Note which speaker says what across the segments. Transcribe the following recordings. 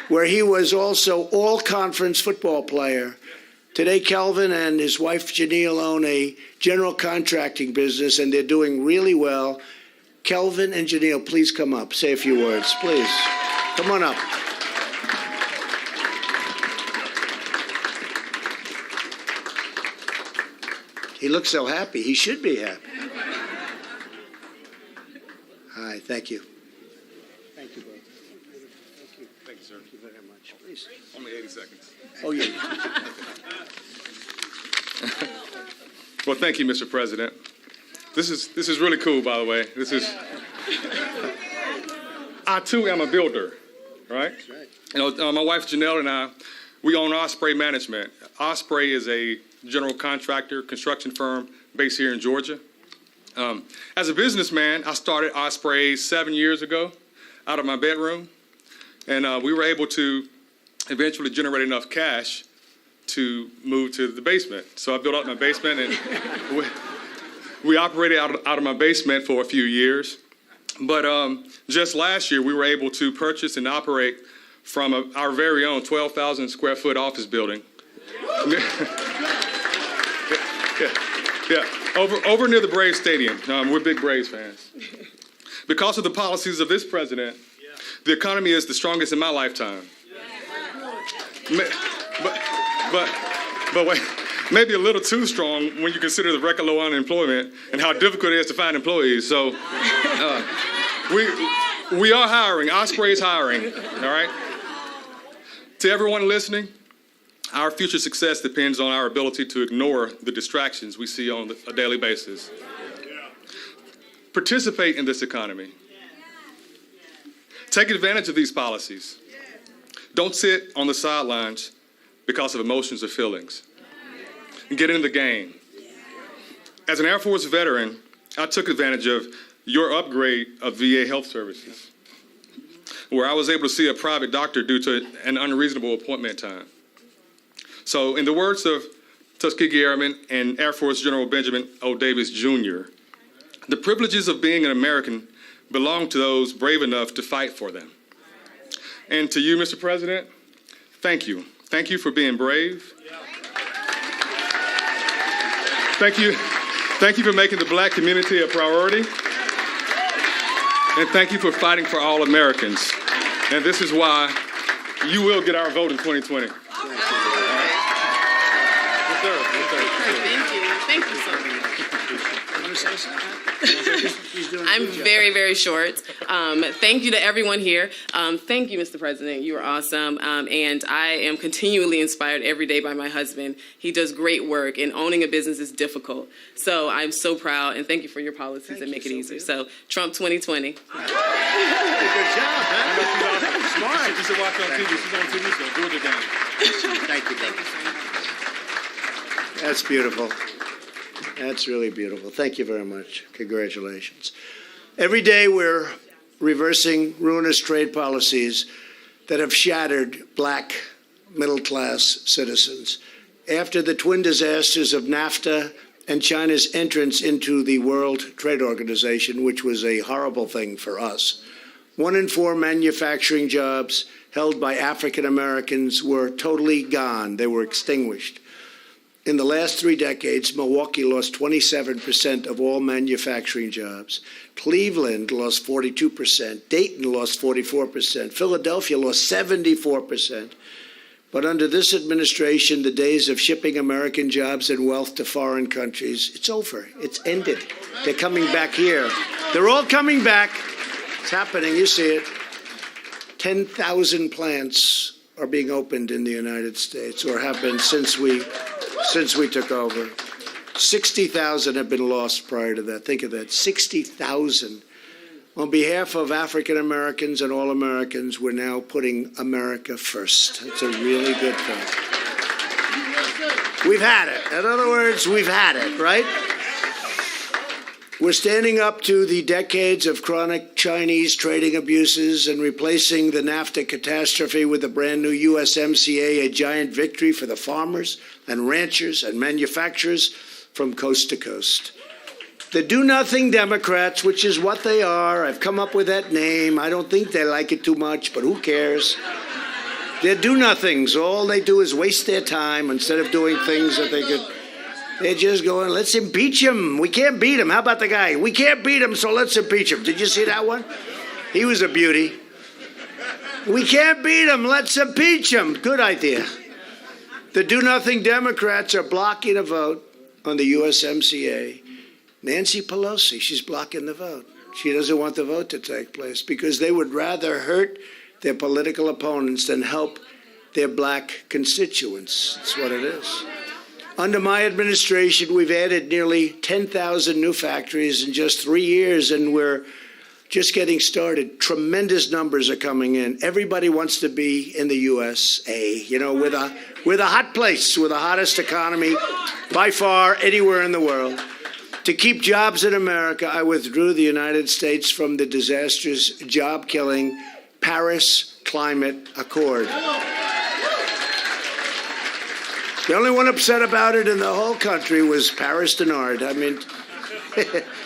Speaker 1: where he was also all-conference football player. Today, Kelvin and his wife, Janelle, own a general contracting business, and they're doing really well. Kelvin and Janelle, please come up. Say a few words, please. Come on up. He looks so happy. He should be happy. Hi, thank you. Thank you, both. Thank you.
Speaker 2: Thank you, sir.
Speaker 1: Thank you very much. Please.
Speaker 2: Only 80 seconds.
Speaker 1: Oh, yeah.
Speaker 2: Well, thank you, Mr. President. This is really cool, by the way. I too am a builder, right?
Speaker 1: That's right.
Speaker 2: You know, my wife Janelle and I, we own Osprey Management. Osprey is a general contractor, construction firm based here in Georgia. As a businessman, I started Osprey 7 years ago out of my bedroom, and we were able to eventually generate enough cash to move to the basement. So I built out my basement, and we operated out of my basement for a few years. But just last year, we were able to purchase and operate from our very own 12,000 square foot office building. Yeah, over near the Braves Stadium. We're big Braves fans. Because of the policies of this president, the economy is the strongest in my lifetime. But wait, maybe a little too strong when you consider the record low unemployment and how difficult it is to find employees. So we are hiring. Osprey is hiring. All right. To everyone listening, our future success depends on our ability to ignore the distractions we see on a daily basis. Participate in this economy. Take advantage of these policies. Don't sit on the sidelines because of emotions or feelings. Get in the game. As an Air Force veteran, I took advantage of your upgrade of VA health services, where I was able to see a private doctor due to an unreasonable appointment time. So in the words of Tuskegee Airman and Air Force General Benjamin O. Davis, Jr., the privileges of being an American belong to those brave enough to fight for them. And to you, Mr. President, thank you. Thank you for being brave. Thank you for making the black community a priority. And thank you for fighting for all Americans. And this is why you will get our vote in 2020.
Speaker 3: Thank you so much. I'm very, very short. Thank you to everyone here. Thank you, Mr. President. You are awesome. And I am continually inspired every day by my husband. He does great work, and owning a business is difficult. So I'm so proud, and thank you for your policies that make it easier. So Trump 2020.
Speaker 1: Good job, huh? Smart.
Speaker 2: You should watch on TV. She's on TV, so Georgia game.
Speaker 1: Thank you. That's beautiful. That's really beautiful. Thank you very much. Congratulations. Every day we're reversing ruinous trade policies that have shattered black middle-class citizens. After the twin disasters of NAFTA and China's entrance into the World Trade Organization, which was a horrible thing for us, 1 in 4 manufacturing jobs held by African Americans were totally gone. They were extinguished. In the last 3 decades, Milwaukee lost 27% of all manufacturing jobs. Cleveland lost 42%. Dayton lost 44%. Philadelphia lost 74%. But under this administration, the days of shipping American jobs and wealth to foreign countries, it's over. It's ended. They're coming back here. They're all coming back. It's happening. You see it. 10,000 plants are being opened in the United States, or have been since we took over. 60,000 have been lost prior to that. Think of that, 60,000. On behalf of African Americans and all Americans, we're now putting America first. It's a really good thing. We've had it. In other words, we've had it, right? We're standing up to the decades of chronic Chinese trading abuses and replacing the NAFTA catastrophe with a brand new USMCA, a giant victory for the farmers and ranchers and manufacturers from coast to coast. The do-nothing Democrats, which is what they are, I've come up with that name. I don't think they like it too much, but who cares? They're do-nothings. All they do is waste their time instead of doing things that they could. They're just going, let's impeach him. We can't beat him. How about the guy? We can't beat him, so let's impeach him. Did you see that one? He was a beauty. We can't beat him. Let's impeach him. Good idea. The do-nothing Democrats are blocking a vote on the USMCA. Nancy Pelosi, she's blocking the vote. She doesn't want the vote to take place because they would rather hurt their political opponents than help their black constituents. That's what it is. Under my administration, we've added nearly 10,000 new factories in just 3 years, and we're just getting started. Tremendous numbers are coming in. Everybody wants to be in the USA. You know, we're the hot place. We're the hottest economy by far anywhere in the world. To keep jobs in America, I withdrew the United States from the disastrous, job-killing Paris Climate Accord. The only one upset about it in the whole country was Paris Denard. I mean,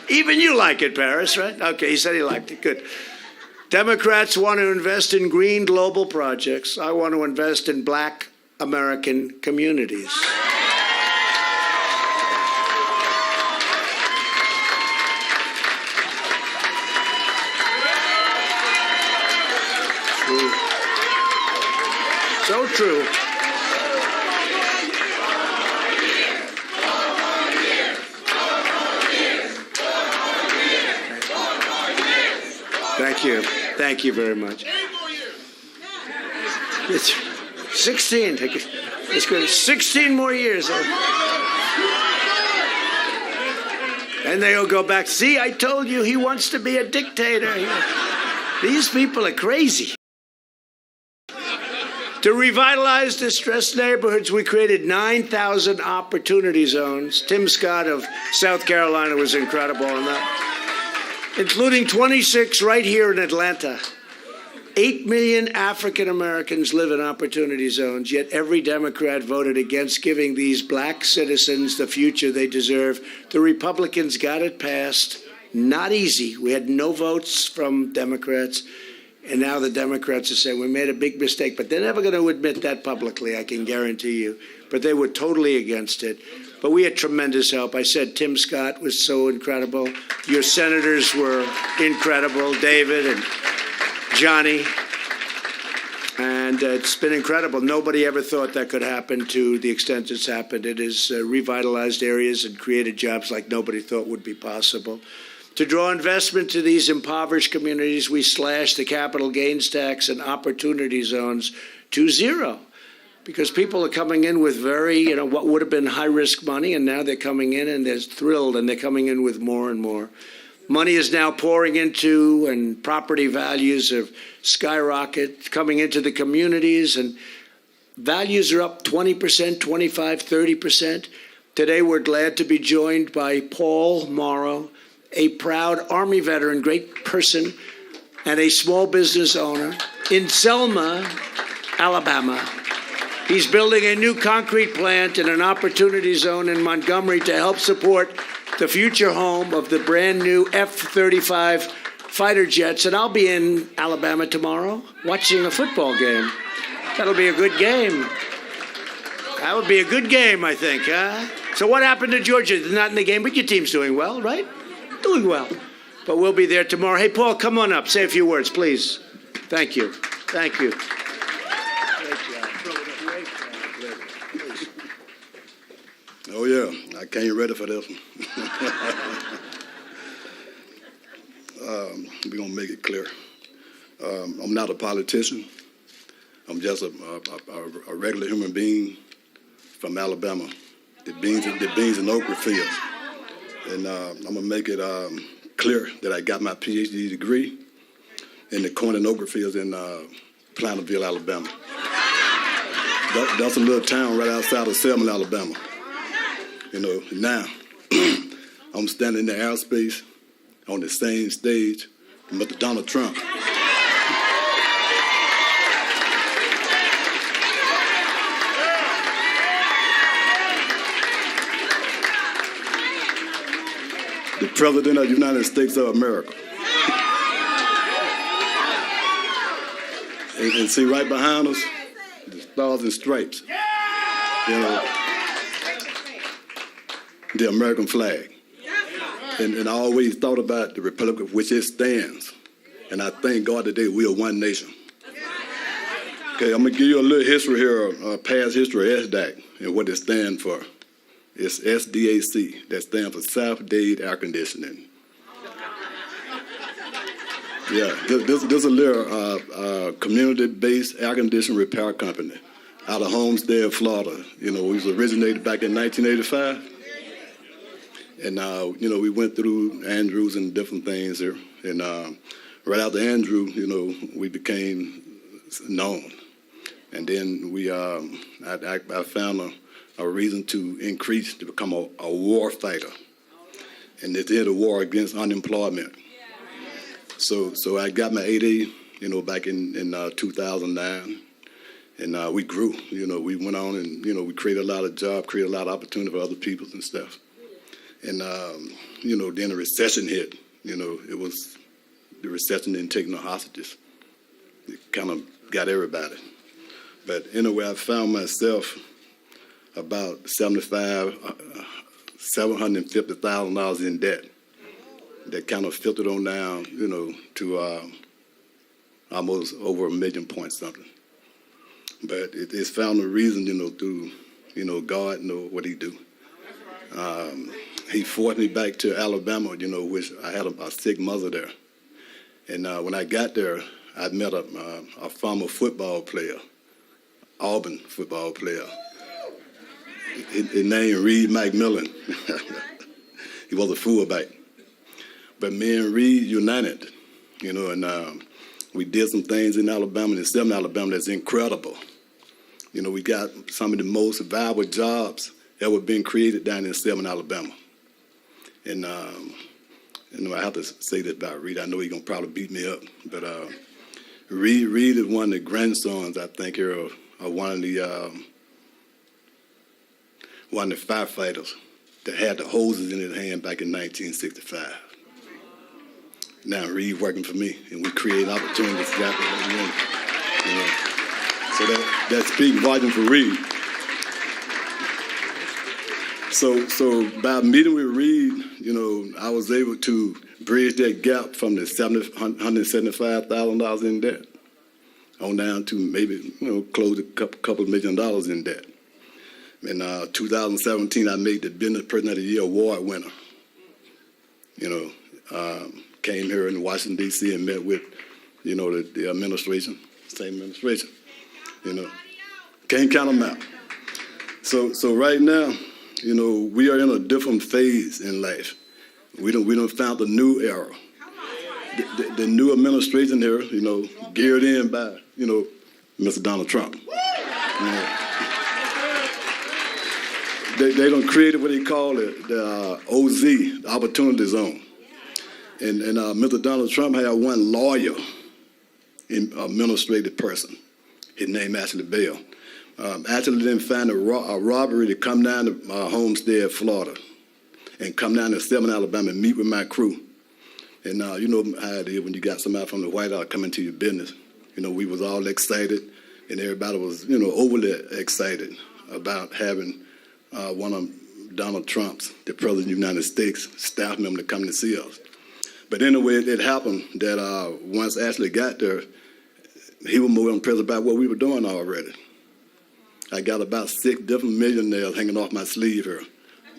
Speaker 1: even you like it, Paris, right? Okay, he said he liked it. Good. Democrats want to invest in green global projects. I want to invest in black American communities. True. So true. Thank you. Thank you very much. It's 16. It's good. 16 more years. And they'll go back. See, I told you he wants to be a dictator. These people are crazy. To revitalize distressed neighborhoods, we created 9,000 opportunity zones. Tim Scott of South Carolina was incredible on that, including 26 right here in Atlanta. 8 million African Americans live in opportunity zones, yet every Democrat voted against giving these black citizens the future they deserve. The Republicans got it passed. Not easy. We had no votes from Democrats. And now the Democrats are saying we made a big mistake, but they're never going to admit that publicly, I can guarantee you. But they were totally against it. But we had tremendous help. I said Tim Scott was so incredible. Your senators were incredible, David and Johnny. And it's been incredible. Nobody ever thought that could happen to the extent it's happened. It has revitalized areas and created jobs like nobody thought would be possible. To draw investment to these impoverished communities, we slashed the capital gains tax and opportunity zones to zero because people are coming in with very, what would have been high-risk money, and now they're coming in and they're thrilled and they're coming in with more and more. Money is now pouring into, and property values have skyrocketed, coming into the communities, and values are up 20%, 25, 30%. Today, we're glad to be joined by Paul Morrow, a proud Army veteran, great person, and a small business owner in Selma, Alabama. He's building a new concrete plant in an opportunity zone in Montgomery to help support the future home of the brand new F-35 fighter jets. And I'll be in Alabama tomorrow watching a football game. That'll be a good game. That would be a good game, I think, huh? So what happened to Georgia? They're not in the game, but your team's doing well, right? Doing well. But we'll be there tomorrow. Hey, Paul, come on up. Say a few words, please. Thank you. Thank you.
Speaker 4: Oh, yeah. I came ready for this one. We're going to make it clear. I'm not a politician. I'm just a regular human being from Alabama. The beans and okra fields. And I'm going to make it clear that I got my PhD degree in the corn and okra fields in Planterville, Alabama. That's a little town right outside of Selma, Alabama. Now I'm standing in the airspace on the same stage with Mr. Donald Trump. The President of the United States of America. And see right behind us, the Stars and Stripes, you know, the American flag. And I always thought about the Republic of which it stands. And I thank God today we are one nation. Okay, I'm going to give you a little history here, past history of SDAC and what it stands for. It's SDAC, that stands for South Dade Air Conditioning. Yeah, this is a little community-based air conditioning repair company out of Homestead, Florida. You know, we was originated back in 1985. And, you know, we went through Andrews and different things here. And right after Andrew, you know, we became known. And then we, I found a reason to increase, to become a war fighter. And it's in the war against unemployment. So I got my 8A, you know, back in 2009. And we grew, you know, we went on and, you know, we created a lot of jobs, created a lot of opportunity for other people and stuff. And, you know, then the recession hit. You know, it was, the recession didn't take no hostages. It kind of got everybody. But anyway, I found myself about $750,000 in debt. That kind of filtered on down, you know, to almost over $1 million point something. But it's found a reason, you know, through, you know, God know what he do. He forced me back to Alabama, you know, which I had a sick mother there. And when I got there, I met a former football player, Auburn football player. His name Reed McMillan. He was a fullback. But me and Reed united, you know, and we did some things in Alabama, in Southern Alabama, that's incredible. You know, we got some of the most valuable jobs ever been created down in Southern Alabama. And you know, I have to say this about Reed. I know he's gonna probably beat me up, but Reed is one of the grandsons, I think, here of one of the firefighters that had the hoses in his hand back in 1965. Now Reed working for me, and we create opportunities for that. You know, so that speaks volume for Reed. So by meeting with Reed, you know, I was able to bridge that gap from the $175,000 in debt on down to maybe, you know, close to a couple $1 million in debt. In 2017, I made the Business Person of the Year award winner. You know, came here in Washington, D.C. and met with, you know, the administration, same administration. You know, can't count them out. So right now, you know, we are in a different phase in life. We don't found a new era. The new administration here, you know, geared in by, you know, Mr. Donald Trump. You know, they done created what they call it, the OZ, the Opportunity Zone. And Mr. Donald Trump had one lawyer, administrative person. His name Ashley Bell. Actually didn't find a robbery to come down to Homestead, Florida, and come down to Selma, Alabama, and meet with my crew. And you know how it is when you got somebody from the White House coming to your business. You know, we was all excited, and everybody was, you know, overly excited about having one of Donald Trump's, the President of the United States, staff member to come to see us. But anyway, it happened that once Ashley got there, he was more impressed about what we were doing already. I got about 6 different millionaires hanging off my sleeve here,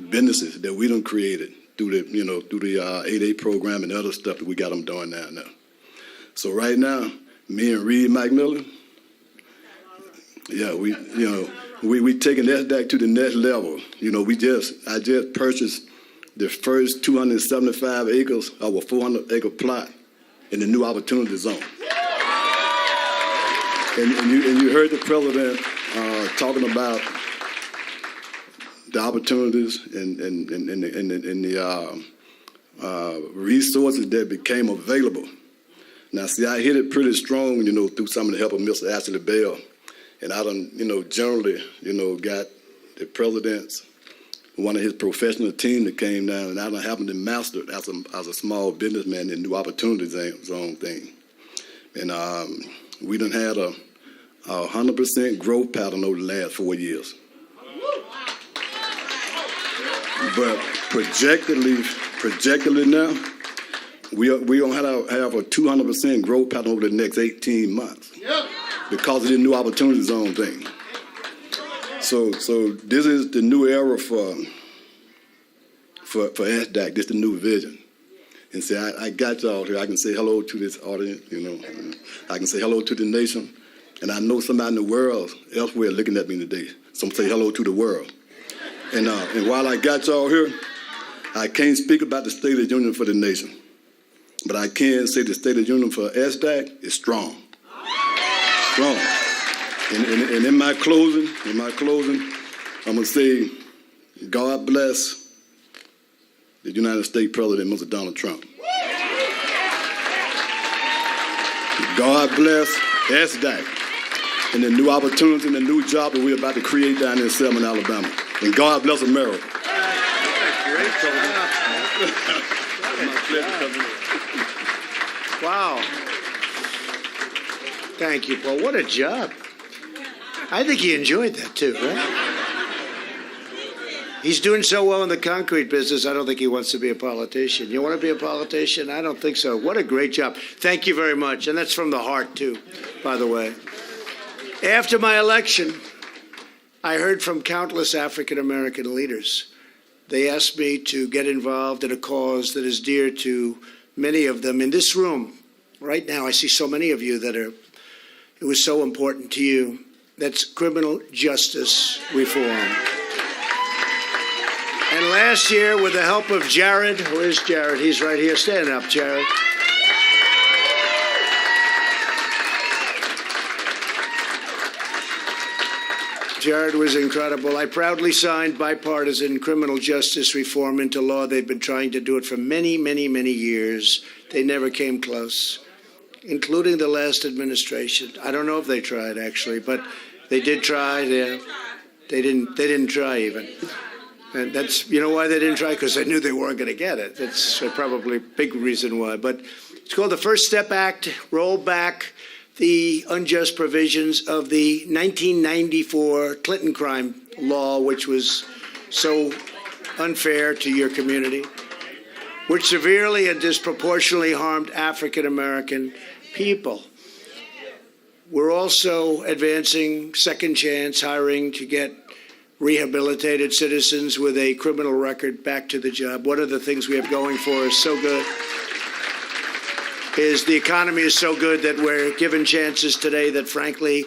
Speaker 4: businesses that we done created through the, you know, through the 8A program and other stuff that we got them doing now. So right now, me and Reed McMillan, yeah, we taking SDAC to the next level. You know, I just purchased the first 275 acres of a 400-acre plot in the new Opportunity Zone. And you heard the president talking about the opportunities and the resources that became available. Now, see, I hit it pretty strong, you know, through some of the help of Mr. Ashley Bell. And I done, you know, generally, you know, got the president's, one of his professional team that came down, and I done happened to master it as a small businessman in the new Opportunity Zone thing. And we done had 100% growth pattern over the last 4 years. But projectedly now, we don't have a 200% growth pattern over the next 18 months because of the new opportunity zone thing. So this is the new era for SDAC. This is the new vision. And say, I got y'all here. I can say hello to this audience, I can say hello to the nation. And I know somebody in the world elsewhere looking at me today. So I'm say hello to the world. And while I got y'all here, I can't speak about the State of the Union for the nation. But I can say the State of the Union for SDAC is strong. Strong. And in my closing, I'm going to say, God bless the United States President, Mr. Donald Trump. God bless SDAC and the new opportunity and the new job that we're about to create down in Selma, Alabama. And God bless America.
Speaker 1: Wow. Thank you, Paul. What a job. I think he enjoyed that too, right? He's doing so well in the concrete business, I don't think he wants to be a politician. You want to be a politician? I don't think so. What a great job. Thank you very much. And that's from the heart, too, by the way. After my election, I heard from countless African-American leaders. They asked me to get involved in a cause that is dear to many of them in this room. Right now, I see so many of you it was so important to you. That's criminal justice reform. And last year, with the help of Jared, where's Jared? He's right here. Stand up, Jared. Jared was incredible. I proudly signed bipartisan criminal justice reform into law. They've been trying to do it for many, many, many years. They never came close, including the last administration. I don't know if they tried, actually, but they did try. They didn't try even. And that's, why they didn't try? Because they knew they weren't going to get it. That's probably a big reason why. But it's called the First Step Act. Roll back the unjust provisions of the 1994 Clinton crime law, which was so unfair to your community, which severely and disproportionately harmed African American people. We're also advancing second chance hiring to get rehabilitated citizens with a criminal record back to the job. One of the things we have going for us so good is the economy is so good that we're given chances today that, frankly,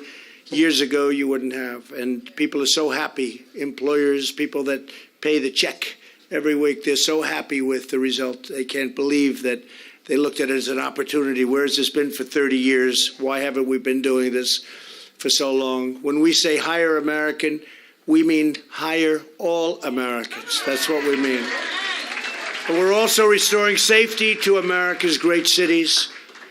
Speaker 1: years ago you wouldn't have. And people are so happy. Employers, people that pay the check every week, they're so happy with the result. They can't believe that they looked at it as an opportunity. Where has this been for 30 years? Why haven't we been doing this for so long? When we say hire American, we mean hire all Americans. That's what we mean. But we're also restoring safety to America's great cities.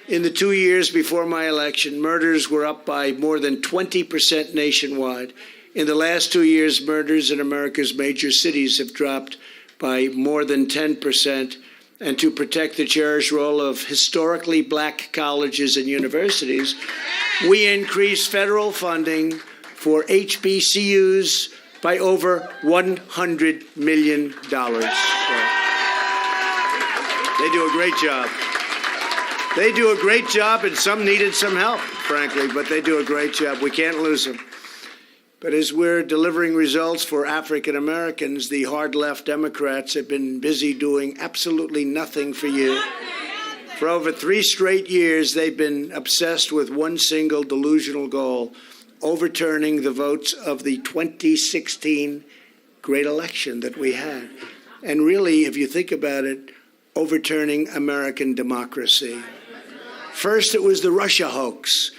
Speaker 1: In the 2 years before my election, murders were up by more than 20% nationwide. In the last 2 years, murders in America's major cities have dropped by more than 10%. And to protect the cherished role of historically black colleges and universities, we increased federal funding for HBCUs by over $100 million. They do a great job. They do a great job, and some needed some help, frankly, but they do a great job. We can't lose them. But as we're delivering results for African Americans, the hard left Democrats have been busy doing absolutely nothing for you. For over 3 straight years, they've been obsessed with one single delusional goal: overturning the votes of the 2016 great election that we had. And really, if you think about it, overturning American democracy. First, it was the Russia hoax.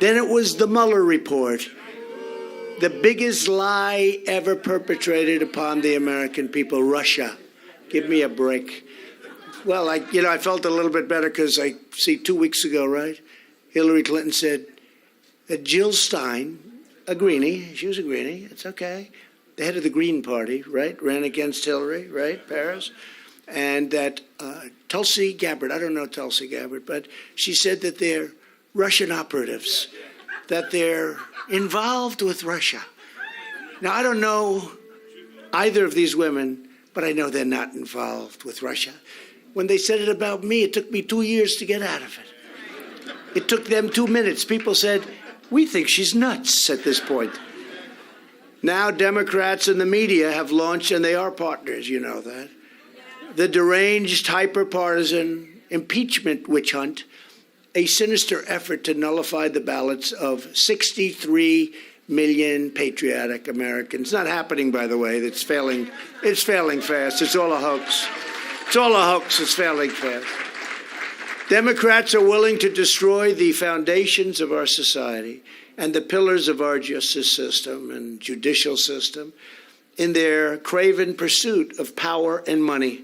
Speaker 1: Then it was the Mueller report. The biggest lie ever perpetrated upon the American people, Russia. Give me a break. Well, I felt a little bit better because I see 2 weeks ago, right? Hillary Clinton said that Jill Stein, a Greenie, she was a Greenie, it's okay, the head of the Green Party, right, ran against Hillary, right, Paris, and that Tulsi Gabbard, I don't know Tulsi Gabbard, but she said that they're Russian operatives. that they're involved with Russia. Now, I don't know either of these women, but I know they're not involved with Russia. When they said it about me, it took me 2 years to get out of it. It took them 2 minutes. People said, we think she's nuts at this point. Now Democrats and the media have launched, and they are partners, you know that, the deranged, hyper-partisan impeachment witch hunt, a sinister effort to nullify the ballots of 63 million patriotic Americans. Not happening, by the way. It's failing. It's failing fast. It's all a hoax. It's all a hoax. It's failing fast. Democrats are willing to destroy the foundations of our society and the pillars of our justice system and judicial system in their craven pursuit of power and money.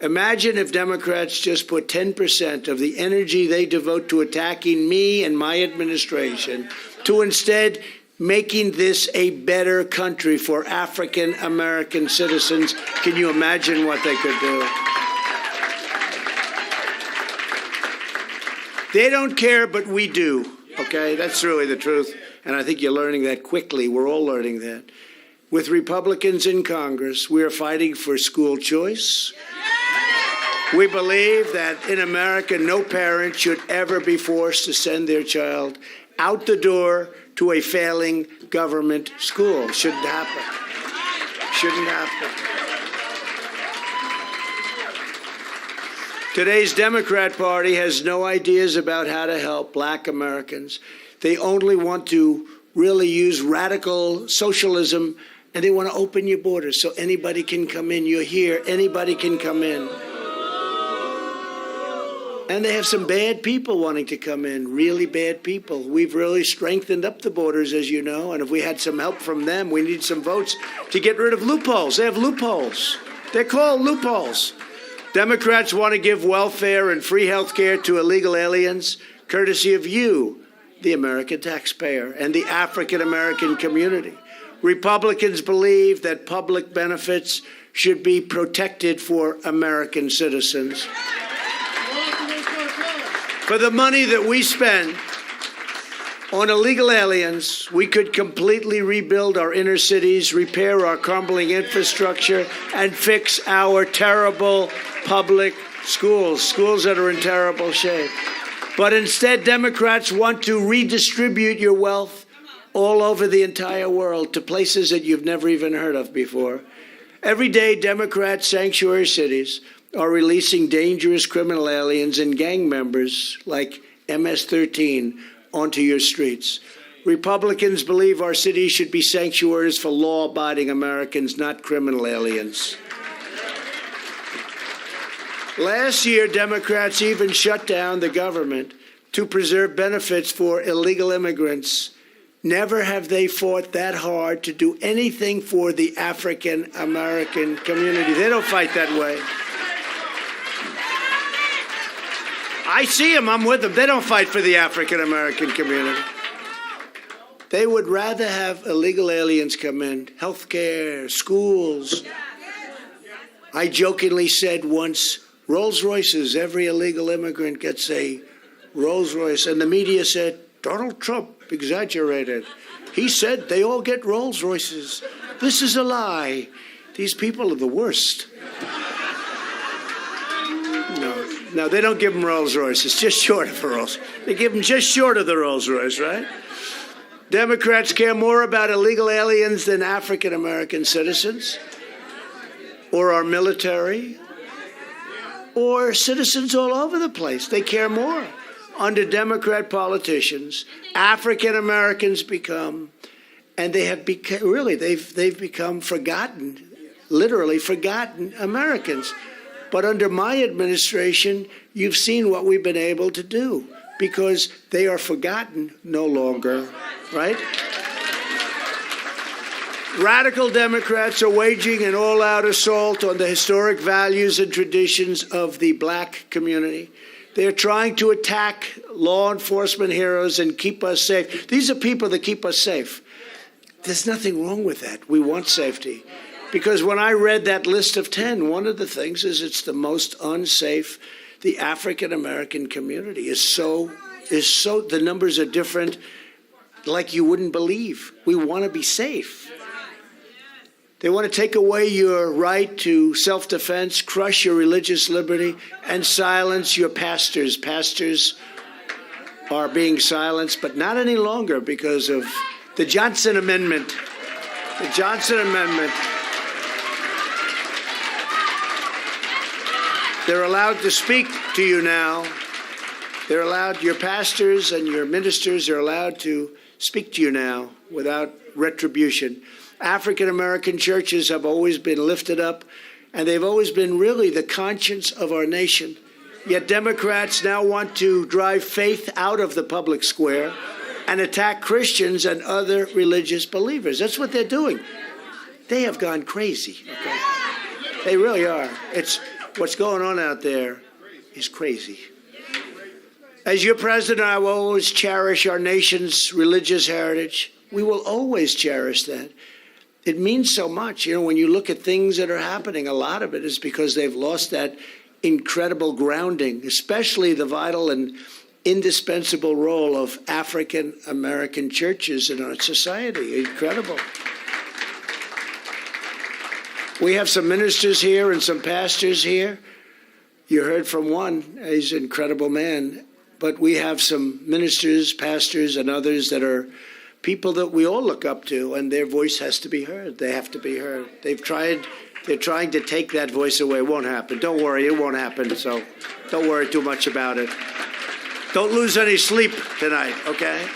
Speaker 1: Imagine if Democrats just put 10% of the energy they devote to attacking me and my administration to instead making this a better country for African American citizens. Can you imagine what they could do? They don't care, but we do. Okay, that's really the truth. And I think you're learning that quickly. We're all learning that. With Republicans in Congress, we are fighting for school choice. We believe that in America, no parent should ever be forced to send their child out the door to a failing government school. Shouldn't happen. Shouldn't happen. Today's Democrat Party has no ideas about how to help black Americans. They only want to really use radical socialism, and they want to open your borders so anybody can come in. You're here, anybody can come in. And they have some bad people wanting to come in, really bad people. We've really strengthened up the borders, as you know, and if we had some help from them, we need some votes to get rid of loopholes. They have loopholes. They're called loopholes. Democrats want to give welfare and free health care to illegal aliens, courtesy of you, the American taxpayer, and the African American community. Republicans believe that public benefits should be protected for American citizens. For the money that we spend on illegal aliens, we could completely rebuild our inner cities, repair our crumbling infrastructure, and fix our terrible public schools that are in terrible shape. But instead, Democrats want to redistribute your wealth all over the entire world to places that you've never even heard of before. Every day, Democrat sanctuary cities are releasing dangerous criminal aliens and gang members like MS-13 onto your streets. Republicans believe our cities should be sanctuaries for law-abiding Americans, not criminal aliens. Last year, Democrats even shut down the government to preserve benefits for illegal immigrants. Never have they fought that hard to do anything for the African American community. They don't fight that way. I see them, I'm with them. They don't fight for the African American community. They would rather have illegal aliens come in, health care, schools. I jokingly said once, Rolls Royces, every illegal immigrant gets a Rolls Royce. And the media said, Donald Trump exaggerated. He said they all get Rolls Royces. This is a lie. These people are the worst. No, they don't give them Rolls Royces, just short of a Rolls. They give them just short of the Rolls Royce, right? Democrats care more about illegal aliens than African American citizens, or our military, or citizens all over the place. They care more. Under Democrat politicians, African Americans become, and they have become, really, they've become forgotten, literally forgotten Americans. But under my administration, you've seen what we've been able to do because they are forgotten no longer, right? Radical Democrats are waging an all-out assault on the historic values and traditions of the black community. They're trying to attack law enforcement heroes and keep us safe. These are people that keep us safe. There's nothing wrong with that. We want safety. Because when I read that list of 10, one of the things is it's the most unsafe. The African American community is so, the numbers are different. like you wouldn't believe. We want to be safe. They want to take away your right to self-defense, crush your religious liberty, and silence your pastors. Pastors are being silenced, but not any longer because of the Johnson Amendment. The Johnson Amendment. They're allowed to speak to you now. They're allowed, your pastors and your ministers are allowed to speak to you now without retribution. African American churches have always been lifted up, and they've always been really the conscience of our nation. Yet Democrats now want to drive faith out of the public square and attack Christians and other religious believers. That's what they're doing. They have gone crazy. Okay? They really are. It's what's going on out there is crazy. As your president, I will always cherish our nation's religious heritage. We will always cherish that. It means so much. You know, when you look at things that are happening, a lot of it is because they've lost that incredible grounding, especially the vital and indispensable role of African American churches in our society. Incredible. We have some ministers here and some pastors here. You heard from one. He's an incredible man. But we have some ministers, pastors, and others that are people that we all look up to, and their voice has to be heard. They have to be heard. They're trying to take that voice away. It won't happen. Don't worry, it won't happen. So don't worry too much about it. Don't lose any sleep tonight, okay?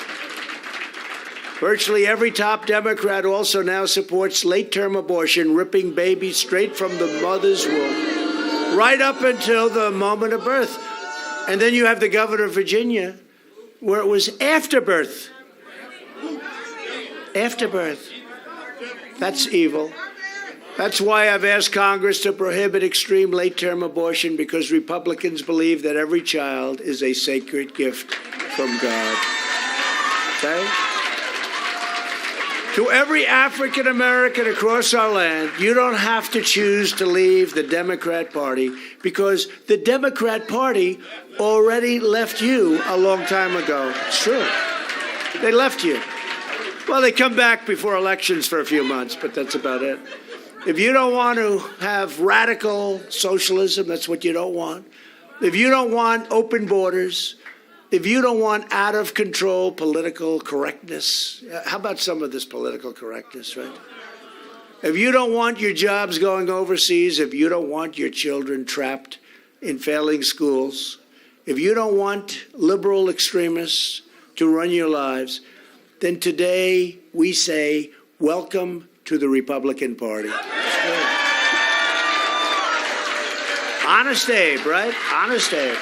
Speaker 1: Virtually every top Democrat also now supports late-term abortion, ripping babies straight from the mother's womb, right up until the moment of birth. And then you have the governor of Virginia, where it was after birth. After birth. That's evil. That's why I've asked Congress to prohibit extreme late-term abortion, because Republicans believe that every child is a sacred gift from God. Okay? To every African American across our land, you don't have to choose to leave the Democrat Party, because the Democrat Party already left you a long time ago. It's true. They left you. Well, they come back before elections for a few months, but that's about it. If you don't want to have radical socialism, that's what you don't want. If you don't want open borders, if you don't want out of control political correctness, how about some of this political correctness, right? If you don't want your jobs going overseas, if you don't want your children trapped in failing schools, if you don't want liberal extremists to run your lives, then today we say, welcome to the Republican Party. Honest Abe, right? Honest Abe.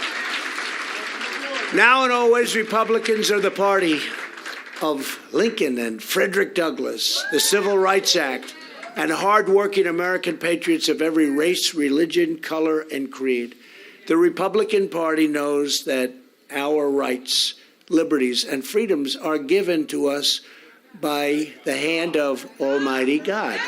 Speaker 1: Now and always, Republicans are the party of Lincoln and Frederick Douglass, the Civil Rights Act, and hardworking American patriots of every race, religion, color, and creed. The Republican Party knows that our rights, liberties, and freedoms are given to us by the hand of Almighty God.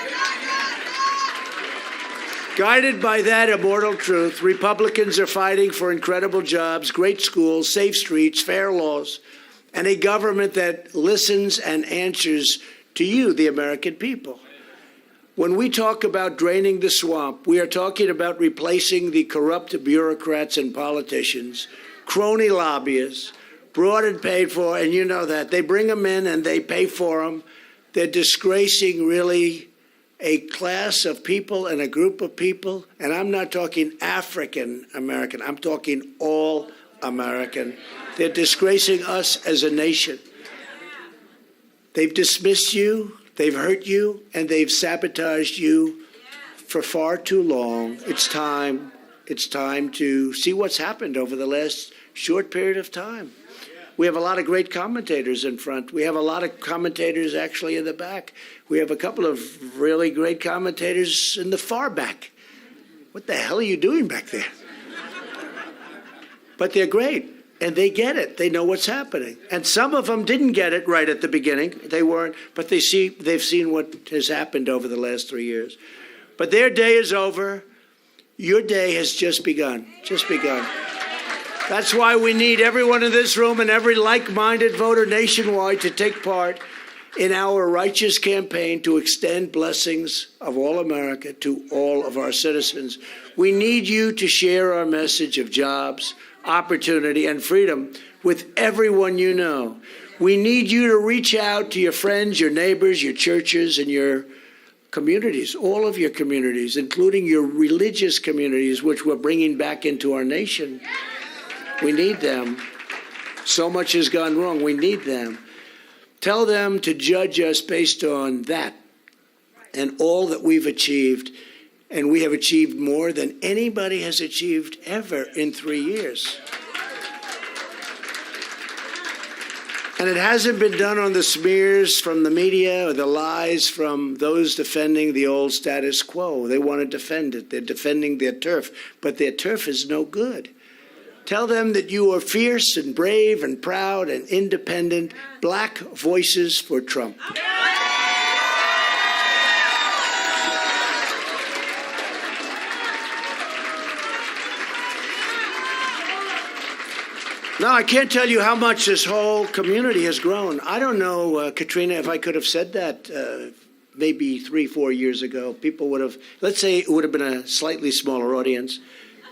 Speaker 1: Guided by that immortal truth, Republicans are fighting for incredible jobs, great schools, safe streets, fair laws, and a government that listens and answers to you, the American people. When we talk about draining the swamp, we are talking about replacing the corrupt bureaucrats and politicians, crony lobbyists, brought and paid for, and you know that. They bring them in and they pay for them. They're disgracing, really, a class of people and a group of people, and I'm not talking African American, I'm talking all American. They're disgracing us as a nation. They've dismissed you, they've hurt you, and they've sabotaged you for far too long. It's time to see what's happened over the last short period of time. We have a lot of great commentators in front. We have a lot of commentators actually in the back. We have a couple of really great commentators in the far back. What the hell are you doing back there? But they're great, and they get it. They know what's happening. And some of them didn't get it right at the beginning. They weren't, but they've seen what has happened over the last 3 years. But their day is over. Your day has just begun. Just begun. That's why we need everyone in this room and every like-minded voter nationwide to take part in our righteous campaign to extend blessings of all America to all of our citizens. We need you to share our message of jobs, opportunity, and freedom with everyone you know. We need you to reach out to your friends, your neighbors, your churches, and your communities, all of your communities, including your religious communities, which we're bringing back into our nation. We need them. So much has gone wrong. We need them. Tell them to judge us based on that and all that we've achieved. And we have achieved more than anybody has achieved ever in 3 years. And it hasn't been done on the smears from the media or the lies from those defending the old status quo. They want to defend it. They're defending their turf, but their turf is no good. Tell them that you are fierce and brave and proud and independent, black voices for Trump. Now, I can't tell you how much this whole community has grown. I don't know, Katrina, if I could have said that maybe 3-4 years ago. People would have, let's say it would have been a slightly smaller audience.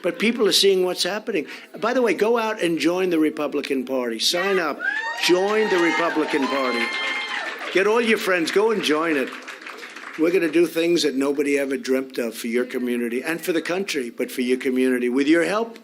Speaker 1: But people are seeing what's happening. By the way, go out and join the Republican Party. Sign up. Join the Republican Party. Get all your friends. Go and join it. We're going to do things that nobody ever dreamt of for your community and for the country, but for your community. With your help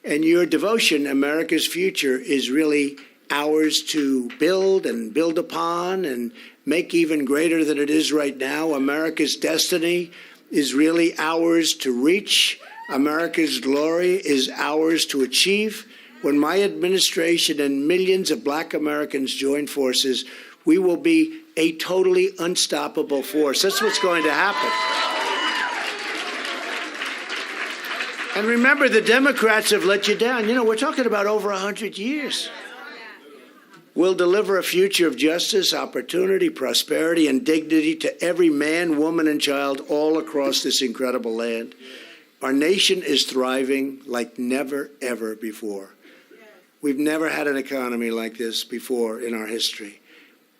Speaker 1: and your devotion, America's future is really ours to build and build upon and make even greater than it is right now. America's destiny is really ours to reach. America's glory is ours to achieve. When my administration and millions of black Americans join forces, we will be a totally unstoppable force. That's what's going to happen. And remember, the Democrats have let you down. You know, we're talking about over 100 years. We'll deliver a future of justice, opportunity, prosperity, and dignity to every man, woman, and child all across this incredible land. Our nation is thriving like never, ever before. We've never had an economy like this before in our history.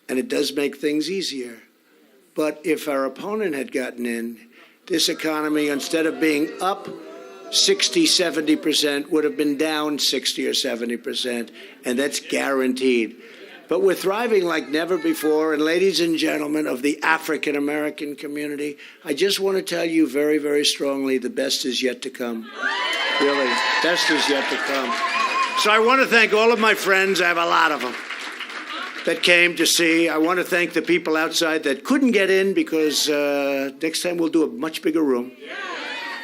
Speaker 1: And it does make things easier. But if our opponent had gotten in, this economy, instead of being up 60, 70%, would have been down 60 or 70%. And that's guaranteed. But we're thriving like never before. And ladies and gentlemen of the African American community, I just want to tell you very, very strongly, the best is yet to come. Really, best is yet to come. So I want to thank all of my friends. I have a lot of them that came to see. I want to thank the people outside that couldn't get in because next time we'll do a much bigger room.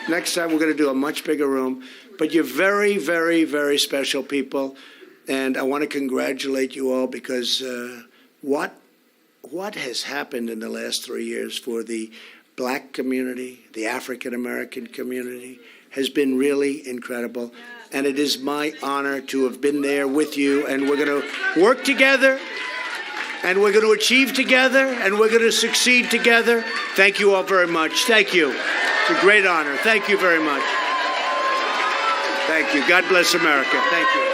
Speaker 1: Next time we're going to do a much bigger room. But you're very, very, very special people. And I want to congratulate you all because what has happened in the last 3 years for the black community, the African American community, has been really incredible. And it is my honor to have been there with you. And we're going to work together. And we're going to achieve together. And we're going to succeed together. Thank you all very much. Thank you. It's a great honor. Thank you very much. Thank you. God bless America. Thank you.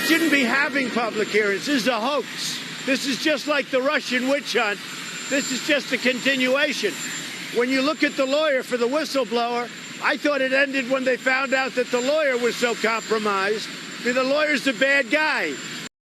Speaker 1: Shouldn't be having public hearings. This is a hoax. This is just like the Russian witch hunt. This is just a continuation. When you look at the lawyer for the whistleblower, I thought it ended when they found out that the lawyer was so compromised. I mean, the lawyer's the bad guy.